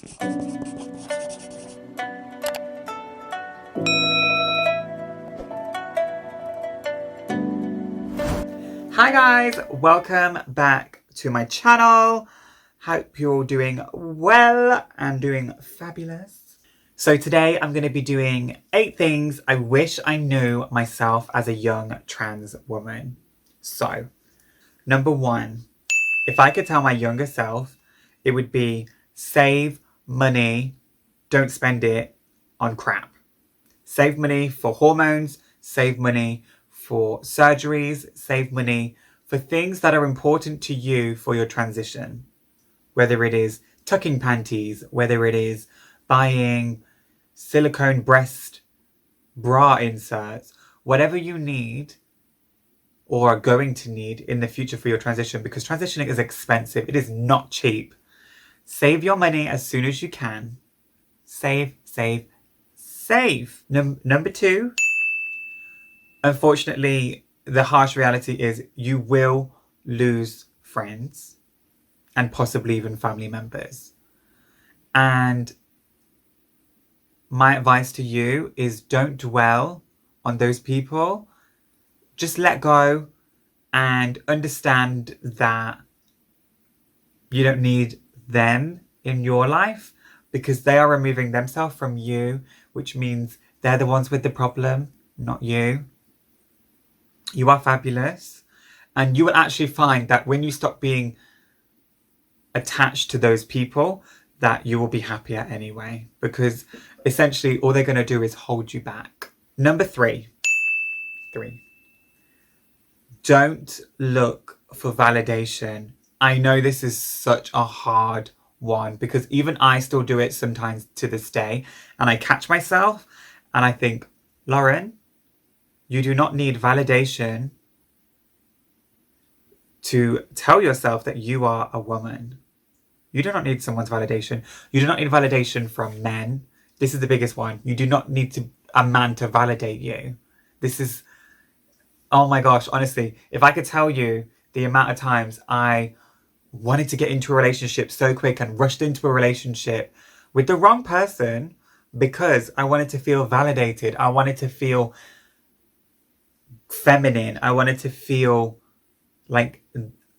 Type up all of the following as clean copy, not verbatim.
Hi guys, welcome back to my channel. Hope you're all doing well and doing fabulous. So today I'm going to be doing 8 things I wish I knew myself as a young trans woman. So, number 1, if I could tell my younger self, it would be save money, don't spend it on crap. Save money for hormones, save money for surgeries, save money for things that are important to you for your transition. Whether it is tucking panties, whether it is buying silicone breast bra inserts, whatever you need or are going to need in the future for your transition, because transitioning is expensive. It is not cheap. Save your money as soon as you can. Save, save, save. Number 2, unfortunately, the harsh reality is you will lose friends and possibly even family members. And my advice to you is don't dwell on those people. Just let go and understand that you don't need them in your life because they are removing themselves from you, which means they're the ones with the problem, not you. You are fabulous. And you will actually find that when you stop being attached to those people, that you will be happier anyway, because essentially all they're going to do is hold you back. Number 3. Don't look for validation. I know this is such a hard one because even I still do it sometimes to this day, and I catch myself and I think, Lauren, you do not need validation to tell yourself that you are a woman. You do not need someone's validation. You do not need validation from men. This is the biggest one. You do not need a man to validate you. This is, oh my gosh, honestly, if I could tell you the amount of times I wanted to get into a relationship so quick and rushed into a relationship with the wrong person because I wanted to feel validated. I wanted to feel feminine. I wanted to feel like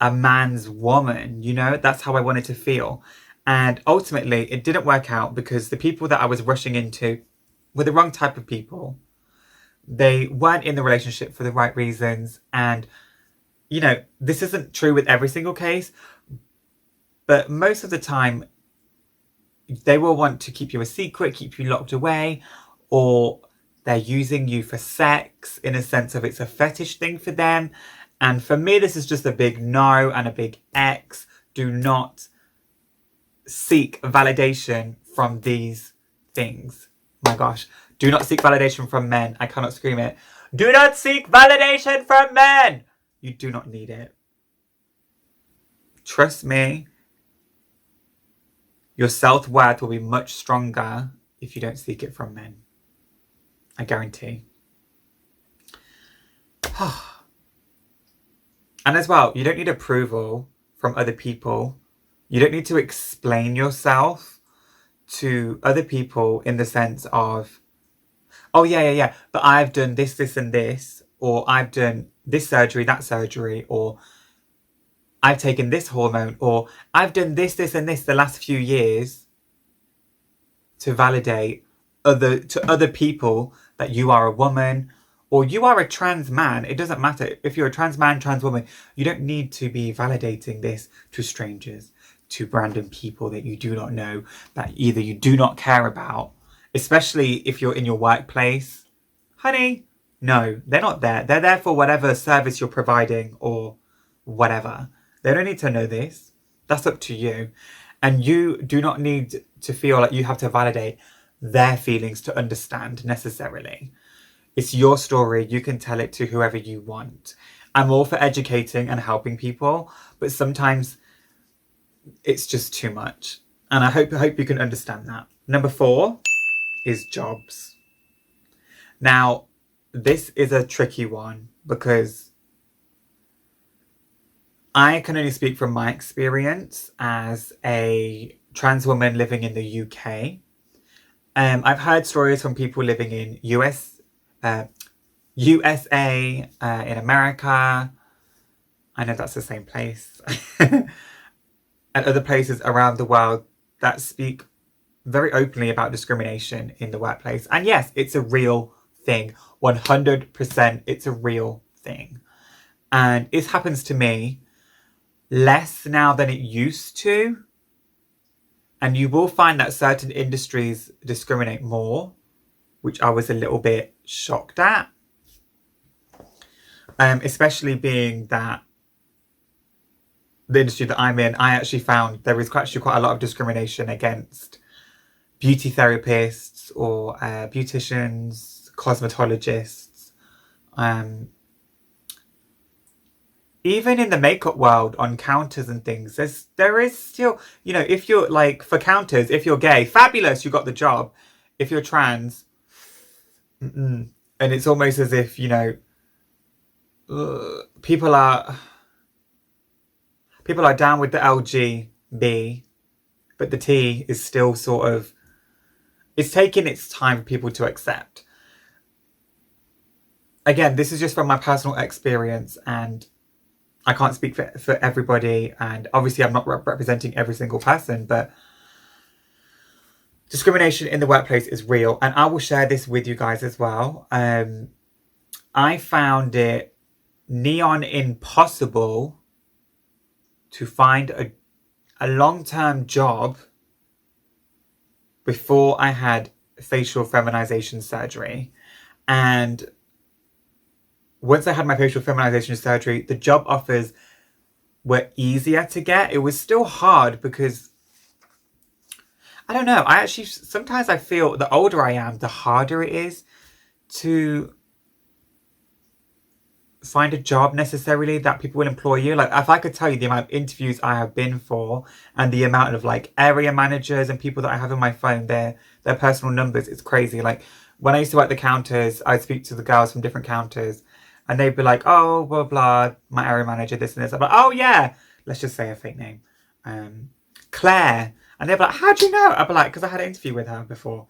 a man's woman, you know? That's how I wanted to feel. And ultimately, it didn't work out because the people that I was rushing into were the wrong type of people. They weren't in the relationship for the right reasons. And, you know, this isn't true with every single case, but most of the time, they will want to keep you a secret, keep you locked away, or they're using you for sex in a sense of it's a fetish thing for them. And for me, this is just a big no and a big X. Do not seek validation from these things. My gosh. Do not seek validation from men. I cannot scream it. Do not seek validation from men. You do not need it. Trust me. Your self-worth will be much stronger if you don't seek it from men. I guarantee. And as well, you don't need approval from other people. You don't need to explain yourself to other people in the sense of, oh yeah, but I've done this, this and this, or I've done this surgery, that surgery, or I've taken this hormone, or I've done this, this and this the last few years to validate to other people that you are a woman, or you are a trans man. It doesn't matter. If you're a trans man, trans woman, you don't need to be validating this to strangers, to random people that you do not know, that either you do not care about, especially if you're in your workplace. Honey, no, they're not there. They're there for whatever service you're providing or whatever. They don't need to know this. That's up to you. And you do not need to feel like you have to validate their feelings to understand necessarily. It's your story. You can tell it to whoever you want. I'm all for educating and helping people, but sometimes it's just too much. And I hope you can understand that. Number 4 is jobs. Now, this is a tricky one because I can only speak from my experience as a trans woman living in the UK. I've heard stories from people living in USA, in America. I know that's the same place. And other places around the world that speak very openly about discrimination in the workplace. And yes, it's a real thing. 100% it's a real thing. And it happens to me less now than it used to. And you will find that certain industries discriminate more, which I was a little bit shocked at. Especially being that the industry that I'm in, I actually found there is actually quite a lot of discrimination against beauty therapists or beauticians, cosmetologists. Even in the makeup world, on counters and things, there is still, you know, if you're like, for counters, if you're gay, fabulous, you got the job. If you're trans, and it's almost as if, you know, people are down with the LGB, but the T is still sort of, it's taking its time for people to accept. Again, this is just from my personal experience, and I can't speak for everybody, and obviously I'm not representing every single person, but discrimination in the workplace is real, and I will share this with you guys as well. I found it neon impossible to find a long-term job before I had facial feminization surgery. And once I had my facial feminization surgery, the job offers were easier to get. It was still hard because, I don't know, sometimes I feel the older I am, the harder it is to find a job necessarily that people will employ you. Like, if I could tell you the amount of interviews I have been for and the amount of like area managers and people that I have in my phone, their personal numbers, it's crazy. Like, when I used to work the counters, I'd speak to the girls from different counters and they'd be like, oh, blah, blah, my area manager, this and this. I'm like, oh yeah, let's just say a fake name. Claire. And they'd be like, how do you know? I'd be like, because I had an interview with her before.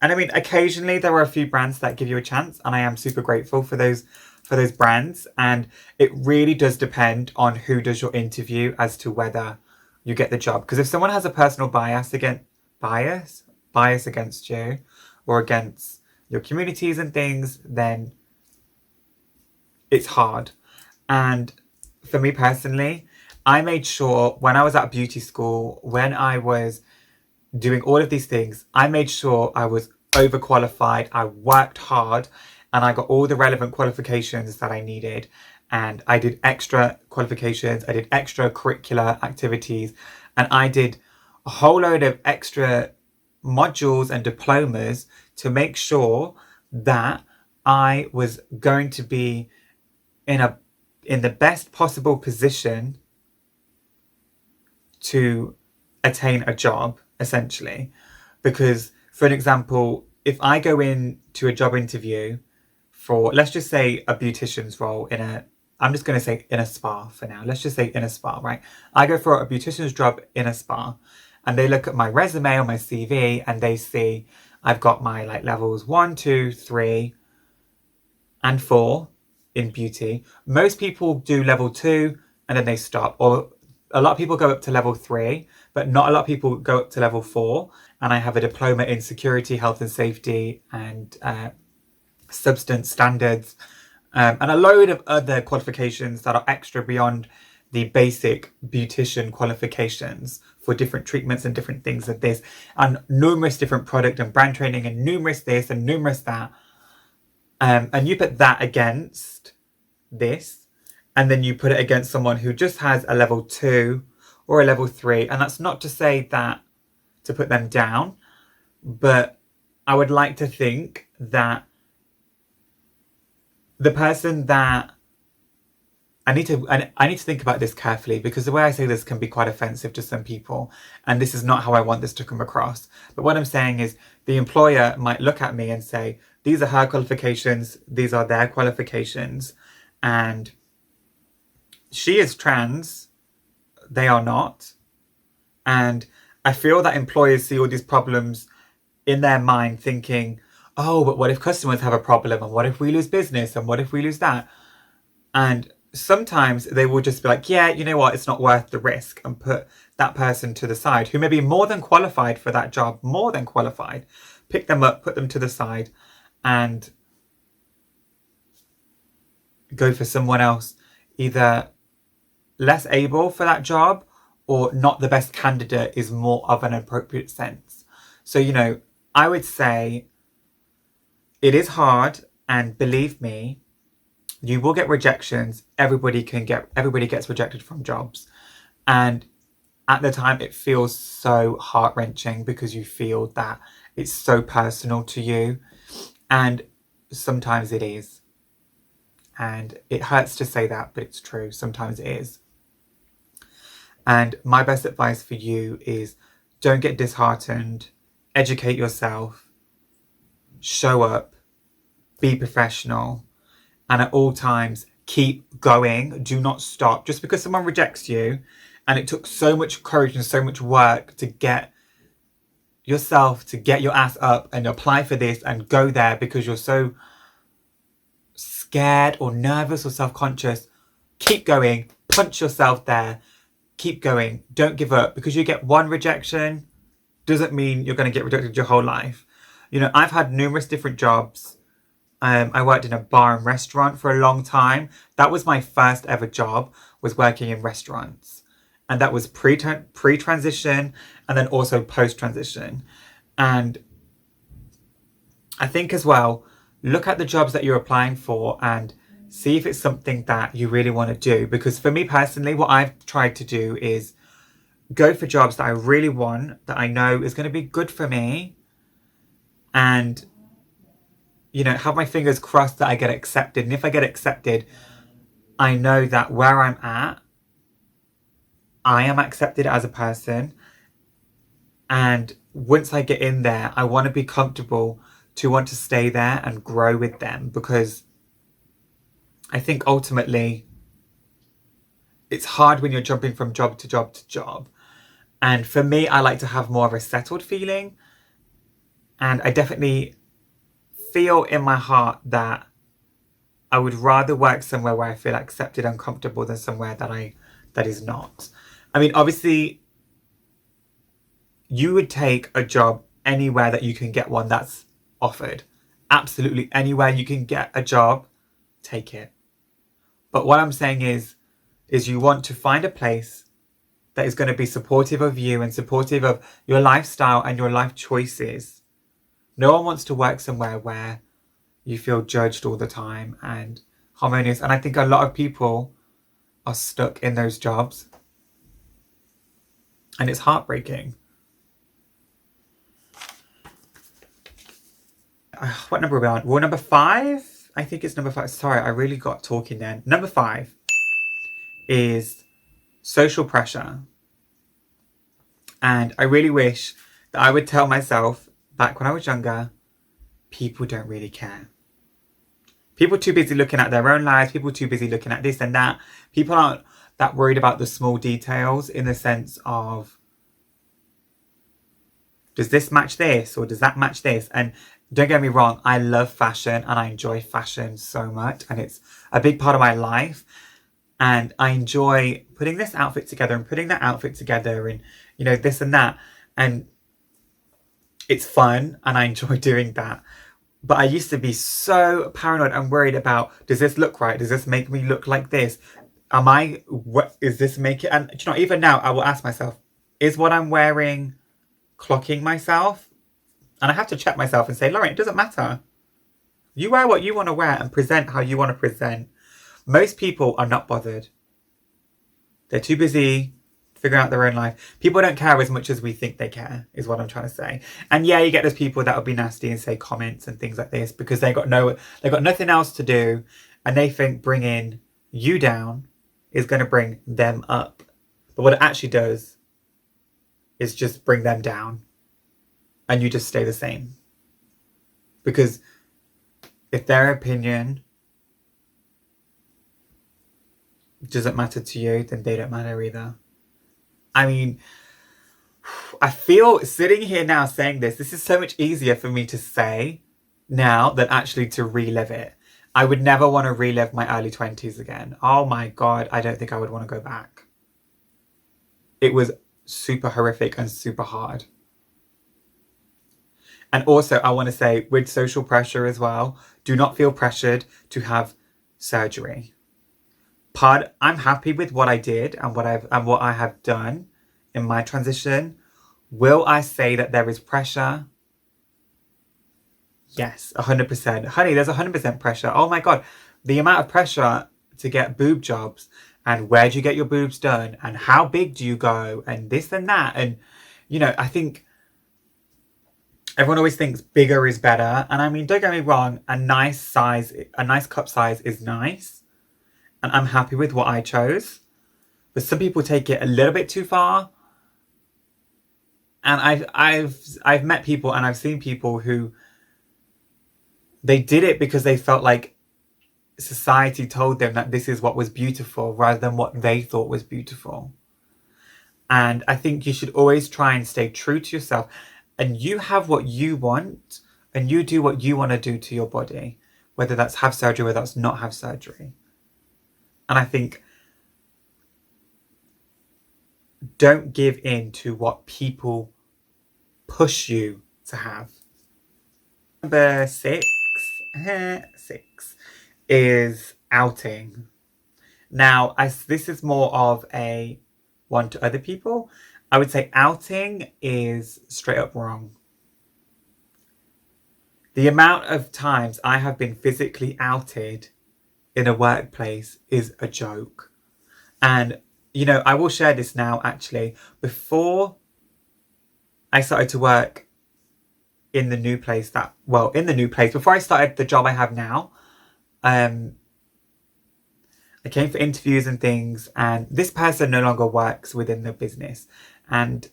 And I mean, occasionally there are a few brands that give you a chance, and I am super grateful for those brands. And it really does depend on who does your interview as to whether you get the job. Because if someone has a personal bias against you or against your communities and things, then it's hard. And for me personally, I made sure when I was at beauty school, when I was doing all of these things, I made sure I was overqualified. I worked hard and I got all the relevant qualifications that I needed. And I did extra qualifications. I did extra curricular activities. And I did a whole load of extra modules and diplomas to make sure that I was going to be in the best possible position to attain a job, essentially. Because, for an example, if I go into a job interview for, let's just say, a beautician's role I'm just going to say in a spa for now. Let's just say in a spa, right? I go for a beautician's job in a spa and they look at my resume or my CV and they see I've got my like levels 1, 2, 3 and 4 in beauty. Most people do level 2 and then they stop, or a lot of people go up to level 3, but not a lot of people go up to level 4. And I have a diploma in security, health and safety, and substance standards, and a load of other qualifications that are extra beyond the basic beautician qualifications for different treatments and different things like this, and numerous different product and brand training and numerous this and numerous that. And you put that against this, and then you put it against someone who just has a level 2 or a level 3. And that's not to say that to put them down, but I would like to think that the person that I need to think about this carefully, because the way I say this can be quite offensive to some people, and this is not how I want this to come across. But what I'm saying is the employer might look at me and say, these are her qualifications, these are their qualifications, and she is trans, they are not. And I feel that employers see all these problems in their mind thinking, oh, but what if customers have a problem? And what if we lose business? And what if we lose that? And sometimes they will just be like, yeah, you know what? It's not worth the risk, and put that person to the side who may be more than qualified for that job, more than qualified. Pick them up, put them to the side, and go for someone else, either less able for that job or not the best candidate is more of an appropriate sense. So, I would say it is hard, and believe me, you will get rejections. Everybody gets rejected from jobs. And at the time it feels so heart-wrenching because you feel that it's so personal to you. And sometimes it is. And it hurts to say that, but it's true. Sometimes it is. And my best advice for you is don't get disheartened. Educate yourself. Show up. Be professional. And at all times, keep going. Do not stop. Just because someone rejects you, and it took so much courage and so much work to get yourself to get your ass up and apply for this and go there because you're so scared or nervous or self-conscious, keep going. Punch yourself there. Keep going. Don't give up. Because you get one rejection doesn't mean you're going to get rejected your whole life. I've had numerous different jobs. I worked in a bar and restaurant for a long time. That was my first ever job, was working in restaurants. And that was pre-transition and then also post-transition. And I think as well, look at the jobs that you're applying for and see if it's something that you really want to do. Because for me personally, what I've tried to do is go for jobs that I really want, that I know is going to be good for me. And have my fingers crossed that I get accepted. And if I get accepted, I know that where I'm at, I am accepted as a person. And once I get in there, I want to be comfortable to want to stay there and grow with them. Because I think ultimately, it's hard when you're jumping from job to job to job. And for me, I like to have more of a settled feeling. And I definitely feel in my heart that I would rather work somewhere where I feel accepted and comfortable than somewhere that is not. I mean, obviously, you would take a job anywhere that you can get one that's offered. Absolutely anywhere you can get a job, take it. But what I'm saying is you want to find a place that is going to be supportive of you and supportive of your lifestyle and your life choices. No one wants to work somewhere where you feel judged all the time and harmonious. And I think a lot of people are stuck in those jobs. And it's heartbreaking. What number are we on? Well, number 5? I think it's number 5. Sorry, I really got talking then. Number 5 is social pressure. And I really wish that I would tell myself back when I was younger, people don't really care. People are too busy looking at their own lives. People are too busy looking at this and that. People aren't that worried about the small details in the sense of, does this match this or does that match this? And don't get me wrong, I love fashion and I enjoy fashion so much. And it's a big part of my life. And I enjoy putting this outfit together and putting that outfit together and, this and that. And it's fun and I enjoy doing that. But I used to be so paranoid and worried about, does this look right? Does this make me look like this? Is this make it? And even now I will ask myself, is what I'm wearing clocking myself? And I have to check myself and say, Lauren, it doesn't matter. You wear what you want to wear and present how you want to present. Most people are not bothered. They're too busy figuring out their own life. People don't care as much as we think they care, is what I'm trying to say. And yeah, you get those people that will be nasty and say comments and things like this because they got nothing else to do, and they think bringing you down is going to bring them up. But what it actually does is just bring them down, and you just stay the same. Because if their opinion doesn't matter to you, then they don't matter either. I mean, I feel sitting here now saying this is so much easier for me to say now than actually to relive it. I would never want to relive my early 20s again. Oh my God, I don't think I would want to go back. It was super horrific and super hard. And also, I want to say, with social pressure as well, do not feel pressured to have surgery. I'm happy with what I did and what I have done in my transition. Will I say that there is pressure? Yes, 100%. Honey, there's 100% pressure. Oh my God. The amount of pressure to get boob jobs, and where do you get your boobs done, and how big do you go, and this and that. And, I think everyone always thinks bigger is better. And I mean, don't get me wrong, a nice cup size is nice. And I'm happy with what I chose. But some people take it a little bit too far. And I've met people and I've seen people who they did it because they felt like society told them that this is what was beautiful rather than what they thought was beautiful. And I think you should always try and stay true to yourself. And you have what you want, and you do what you want to do to your body, whether that's have surgery, whether that's not have surgery. And I think don't give in to what people push you to have. Number six is outing. Now, this is more of a one to other people. I would say outing is straight up wrong. The amount of times I have been physically outed in a workplace is a joke. And, I will share this now, actually. Before I started to work in the new place before I started the job I have now, I came for interviews and things, and this person no longer works within the business. And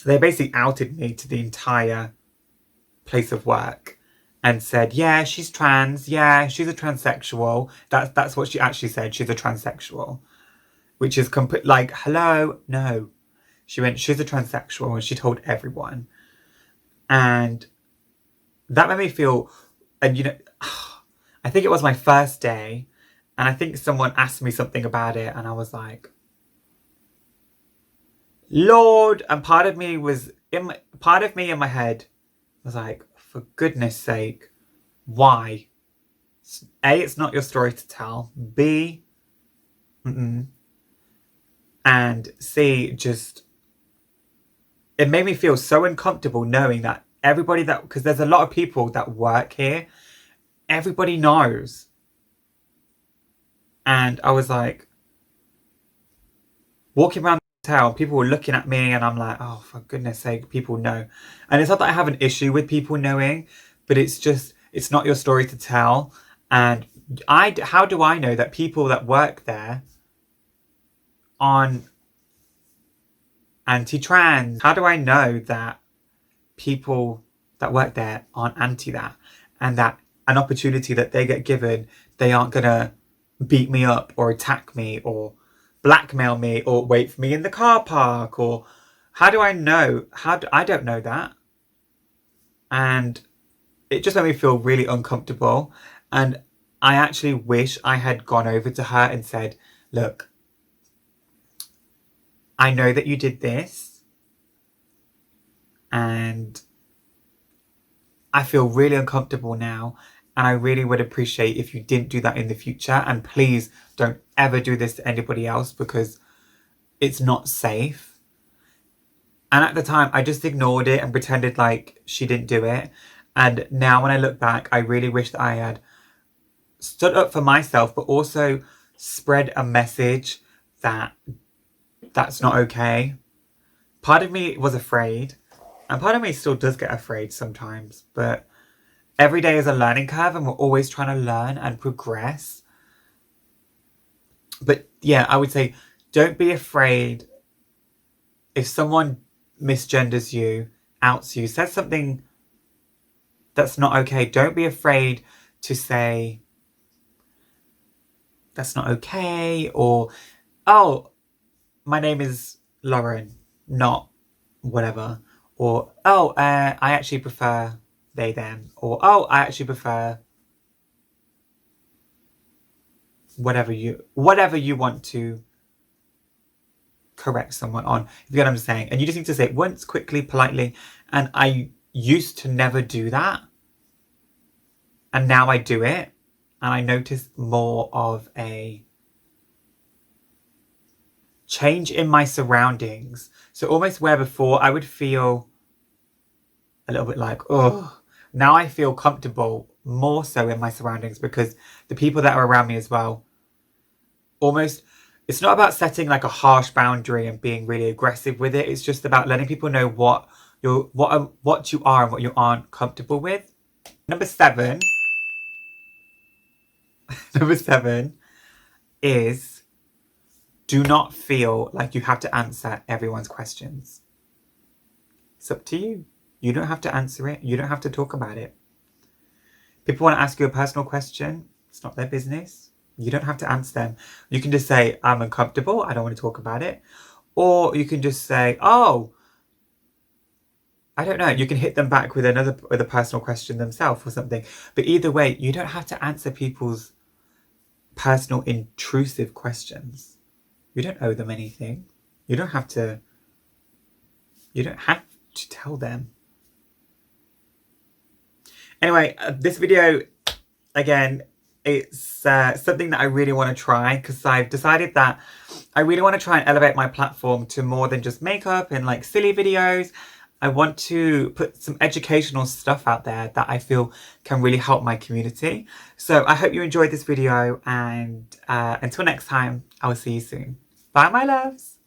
they basically outed me to the entire place of work and said, yeah, she's trans. Yeah, she's a transsexual. That's what she actually said. She's a transsexual, which is like, hello, no. She went, she's a transsexual, and she told everyone. And that made me feel, and I think it was my first day, and I think someone asked me something about it, and I was like, Lord. And part of me in my head was like, for goodness sake, why? A, it's not your story to tell. B, and C, just, it made me feel so uncomfortable knowing that because there's a lot of people that work here, everybody knows. And I was like, walking around the hotel, people were looking at me, and I'm like, oh, for goodness sake, people know. And it's not that I have an issue with people knowing, but it's just, it's not your story to tell. And how do I know that people that work there on anti-trans? How do I know that people that work there aren't anti that, and that an opportunity that they get given, they aren't gonna beat me up or attack me or blackmail me or wait for me in the car park? Or how do I know? I don't know that. And it just made me feel really uncomfortable. And I actually wish I had gone over to her and said, look, I know that you did this, and I feel really uncomfortable now, and I really would appreciate if you didn't do that in the future. And please don't ever do this to anybody else, because it's not safe. And at the time, I just ignored it and pretended like she didn't do it. And now when I look back, I really wish that I had stood up for myself, but also spread a message that that's not okay. Part of me was afraid, and part of me still does get afraid sometimes, but every day is a learning curve, and we're always trying to learn and progress. But yeah, I would say, don't be afraid if someone misgenders you, outs you, says something that's not okay. Don't be afraid to say, that's not okay, or, oh, my name is Lauren. not whatever. Or, oh, I actually prefer they, them. Or, oh, I actually prefer whatever you want to correct someone on, if you get what I'm saying. And you just need to say it once, quickly, politely. And I used to never do that. And now I do it. And I notice more of a change in my surroundings. So almost where before I would feel a little bit like, oh, now I feel comfortable more so in my surroundings because the people that are around me as well, almost, it's not about setting like a harsh boundary and being really aggressive with it. It's just about letting people know what you are and what you aren't comfortable with. Number 7 is do not feel like you have to answer everyone's questions. It's up to you. You don't have to answer it. You don't have to talk about it. People want to ask you a personal question. It's not their business. You don't have to answer them. You can just say, I'm uncomfortable. I don't want to talk about it. Or you can just say, oh, I don't know. You can hit them back with a personal question themselves or something. But either way, you don't have to answer people's personal intrusive questions. You don't owe them anything. You don't have to tell them. Anyway, this video, again, it's something that I really want to try because I've decided that I really want to try and elevate my platform to more than just makeup and like silly videos. I want to put some educational stuff out there that I feel can really help my community. So I hope you enjoyed this video, and until next time, I will see you soon. Bye, my loves.